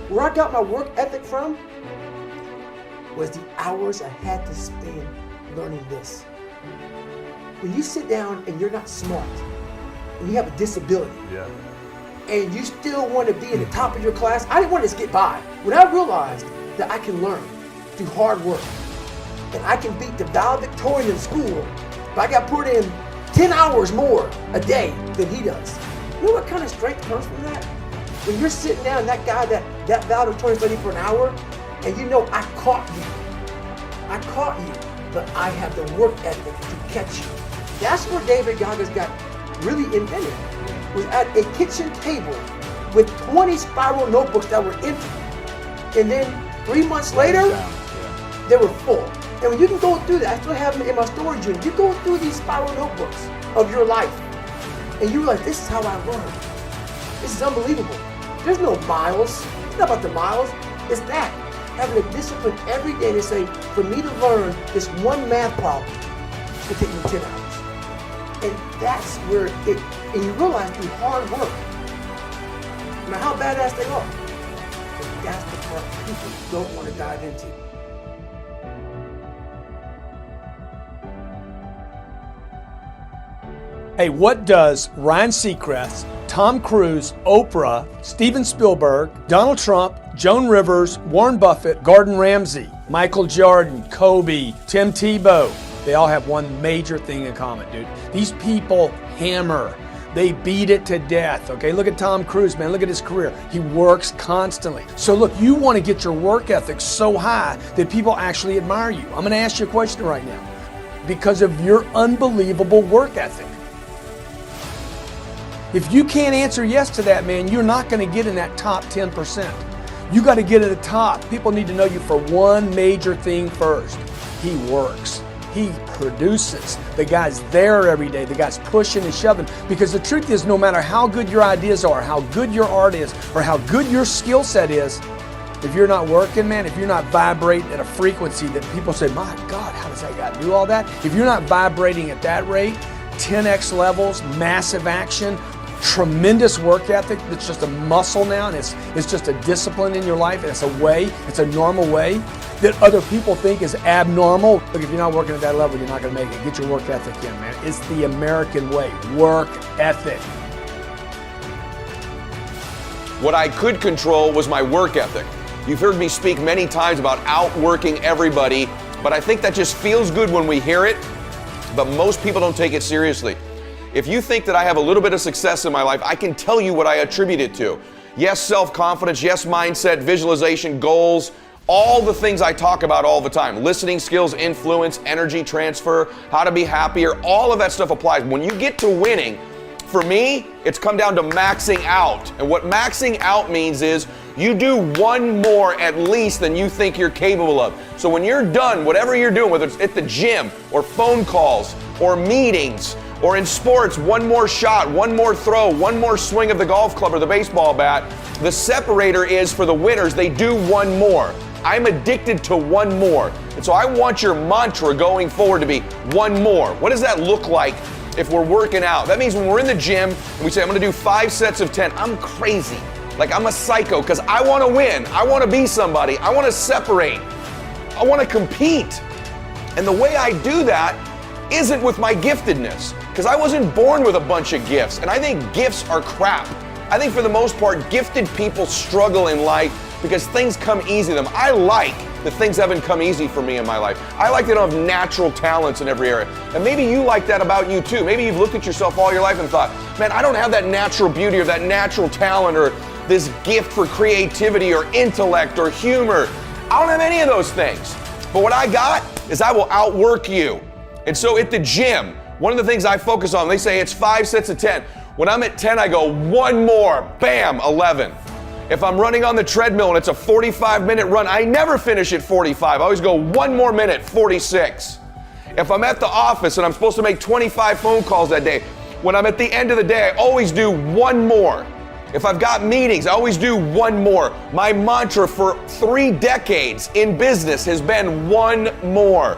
Where I got my work ethic from was the hours I had to spend learning this. When you sit down and you're not smart, and you have a disability, and you still want to be in the top of your class, I didn't want to just get by. When I realized that I can learn through hard work, and I can beat the valedictorian in school, but I got put in 10 hours more a day than he does. You know what kind of strength comes from that? When you're sitting down and that guy, that valedictorian studied for an hour, and you know I caught you, but I have the work ethic to catch you. That's where David Goggins got really invented, was at a kitchen table with 20 spiral notebooks that were empty. And then 3 months later, they were full. And when you can go through that, I still have them in my storage unit. You go through these spiral notebooks of your life, and you realize this is how I learn. This is unbelievable. There's no miles. It's not about the miles. It's that. Having a discipline every day to say, for me to learn this one math problem, it's going to take me 10 hours. And that's where and you realize through hard work, no matter how badass they are, but that's the part people don't want to dive into. Hey, what does Ryan Seacrest, Tom Cruise, Oprah, Steven Spielberg, Donald Trump, Joan Rivers, Warren Buffett, Gordon Ramsay, Michael Jordan, Kobe, Tim Tebow, they all have one major thing in common, dude. These people hammer. They beat it to death, okay? Look at Tom Cruise, man. Look at his career. He works constantly. So look, you want to get your work ethic so high that people actually admire you. I'm going to ask you a question right now. Because of your unbelievable work ethic. If you can't answer yes to that, man, you're not going to get in that top 10%. You got to get at the top. People need to know you for one major thing first. He works. He produces. The guy's there every day. The guy's pushing and shoving. Because the truth is, no matter how good your ideas are, how good your art is, or how good your skill set is, if you're not working, man, if you're not vibrating at a frequency that people say, my God, how does that guy do all that? If you're not vibrating at that rate, 10x levels, massive action, tremendous work ethic that's just a muscle now, and it's just a discipline in your life, and it's a way, it's a normal way that other people think is abnormal. Look, if you're not working at that level, you're not going to make it. Get your work ethic in, man. It's the American way. Work ethic. What I could control was my work ethic. You've heard me speak many times about outworking everybody, but I think that just feels good when we hear it, but most people don't take it seriously. If you think that I have a little bit of success in my life, I can tell you what I attribute it to. Yes, self-confidence, yes, mindset, visualization, goals, all the things I talk about all the time. Listening skills, influence, energy transfer, how to be happier, all of that stuff applies. When you get to winning, for me, it's come down to maxing out. And what maxing out means is you do one more at least than you think you're capable of. So when you're done, whatever you're doing, whether it's at the gym or phone calls or meetings, or in sports, one more shot, one more throw, one more swing of the golf club or the baseball bat, the separator is for the winners, they do one more. I'm addicted to one more. And so I want your mantra going forward to be one more. What does that look like if we're working out? That means when we're in the gym and we say, I'm gonna do 5 sets of 10, I'm crazy. Like I'm a psycho because I wanna win. I wanna be somebody. I wanna separate. I wanna compete. And the way I do that isn't with my giftedness, because I wasn't born with a bunch of gifts, and I think gifts are crap. I think for the most part, gifted people struggle in life because things come easy to them. I like that things haven't come easy for me in my life. I like that I have natural talents in every area. And maybe you like that about you too. Maybe you've looked at yourself all your life and thought, man, I don't have that natural beauty or that natural talent or this gift for creativity or intellect or humor. I don't have any of those things. But what I got is I will outwork you. And so at the gym, one of the things I focus on, they say it's 5 sets of 10. When I'm at 10, I go one more, bam, 11. If I'm running on the treadmill and it's a 45-minute run, I never finish at 45. I always go one more minute, 46. If I'm at the office and I'm supposed to make 25 phone calls that day, when I'm at the end of the day, I always do one more. If I've got meetings, I always do one more. My mantra for 3 decades in business has been one more.